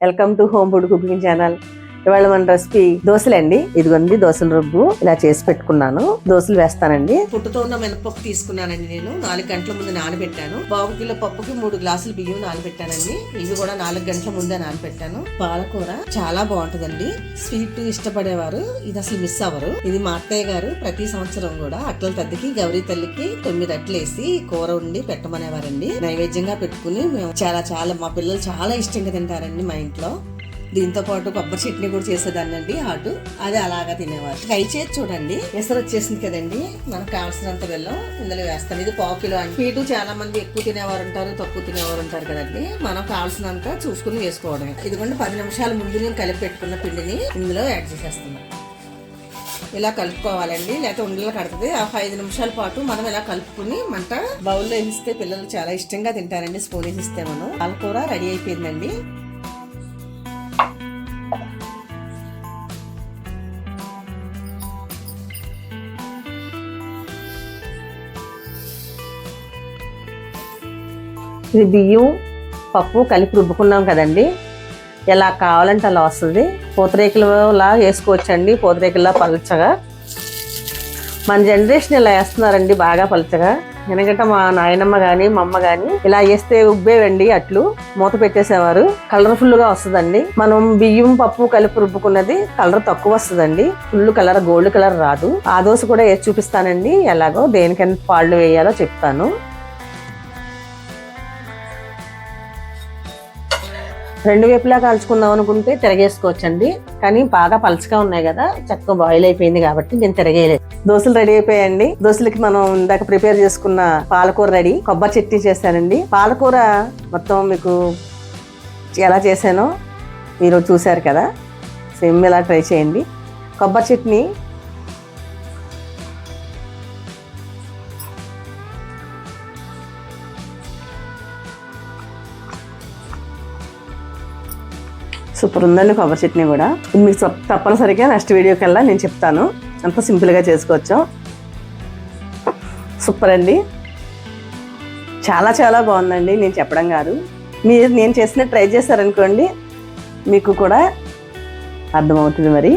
Welcome to home food cooking channel. ఇవాళ మన recipe దోశలండి. ఇదిగోండి దోశల రుబ్బు ఇలా చేసి పెట్టుకున్నాను. దోశలు వేస్తానండి. పుట్టుతో ఉన్న మినపప్పు తీసుకున్నానండి. నేను 4 గంటల ముందు నానబెట్టాను. 1/2 కిలో పప్పుకి 3 గ్లాసులు బియ్యం నానబెట్టానండి. ఇవి కూడా 4 గంటల ముందే నానబెట్టాను. పాలకూర చాలా బాగుంటదండి. స్వీట్ ఇష్టపడేవారు ఇది అసలు మిస్ అవ్వరు. ఇది మా అత్తయ్య గారు ప్రతి సంవత్సరం కూడా అట్ల తద్దికి గౌరీ తల్లికి 9 అట్లు వేసి కూర ఉండి పెట్టమనేవారండి. నైవేద్యంగా పెట్టుకుని మేము చాలా మా పిల్లలు చాలా ఇష్టంగా తింటారండి మా ఇంట్లో. దీంతో పాటు కొబ్బరి చట్నీ కూడా చేసేదాన్నండి హాటు. అది అలాగా తినేవారు. ట్రై చేసి చూడండి. ఎసరు వచ్చేసింది కదండి. మనకు కావాల్సినంత బెల్లం ఇందులో వేస్తాను. ఇది 1/2 కిలో అండి. స్వీటు చాలా మంది ఎక్కువ తినేవారు ఉంటారు, తక్కువ తినేవారు ఉంటారు కదండి. మనం కావాల్సినంత చూసుకుని వేసుకోవడమే. ఇదిగోండి 10 నిమిషాల ముందు నేను కలిపి పెట్టుకున్న పిండిని ఇందులో యాడ్ చేసేస్తున్నాను. ఇలా కలుపుకోవాలండి, లేకపోతే ఉండలు కడుతుంది. 5 నిమిషాల పాటు మనం ఇలా కలుపుకుని మంట బౌల్లో వేసిస్తే పిల్లలు చాలా ఇష్టంగా తింటారండి. స్పూన్ వేసిస్తే మనం. పాలకూర రెడీ అయిపోయిందండి. ఇది బియ్యం పప్పు కలిపి రుబ్బుకున్నాం కదండి. ఎలా కావాలంటే అలా వస్తుంది. పూతరేకులలా వేసుకోవచ్చండి. పూతరేకుల్లా పలచగా. మన జనరేషన్ ఇలా వేస్తున్నారండి బాగా పలచగా. ఎందుకంటే మా నాయనమ్మ కానీ మా అమ్మ కానీ ఇలా వేస్తే ఉబ్బేవండి. అట్లు మూత పెట్టేసేవారు. కలర్ఫుల్గా వస్తుందండి. మనం బియ్యం పప్పు కలిపి రుబ్బుకున్నది కలర్ తక్కువ వస్తుందండి. ఫుల్ కలర్ గోల్డ్ కలర్ రాదు. ఆ దోశ కూడా వేసి చూపిస్తానండి. ఎలాగో దేనికైనా పాళ్ళు వేయాలో చెప్తాను. 2 వైపులా కాల్చుకుందాం అనుకుంటే తిరగేసుకోవచ్చండి. కానీ బాగా పలచగా ఉన్నాయి కదా, చక్కగా బాయిల్ అయిపోయింది కాబట్టి నేను తిరగేయలేదు. దోశలు రెడీ అయిపోయాయండి. దోశలకి మనం ఇందాక ప్రిపేర్ చేసుకున్న పాలకూర రెడీ. కొబ్బరి చట్నీ చేశానండి. పాలకూర మొత్తం మీకు ఎలా చేశానో మీరు చూశారు కదా. సేమ్ ఇలా ట్రై చేయండి. కొబ్బరి చట్నీ సూపర్ ఉందండి. కొబ్బరి చట్నీ కూడా మీకు తప్పనిసరిగా నెక్స్ట్ వీడియో కల్లా నేను చెప్తాను. అంత సింపుల్గా చేసుకోవచ్చు. సూపర్ అండి. చాలా బాగుందండి. నేను చెప్పడం కాదు, మీరు నేను చేసిన ట్రై చేశారనుకోండి మీకు కూడా అర్థమవుతుంది. మరి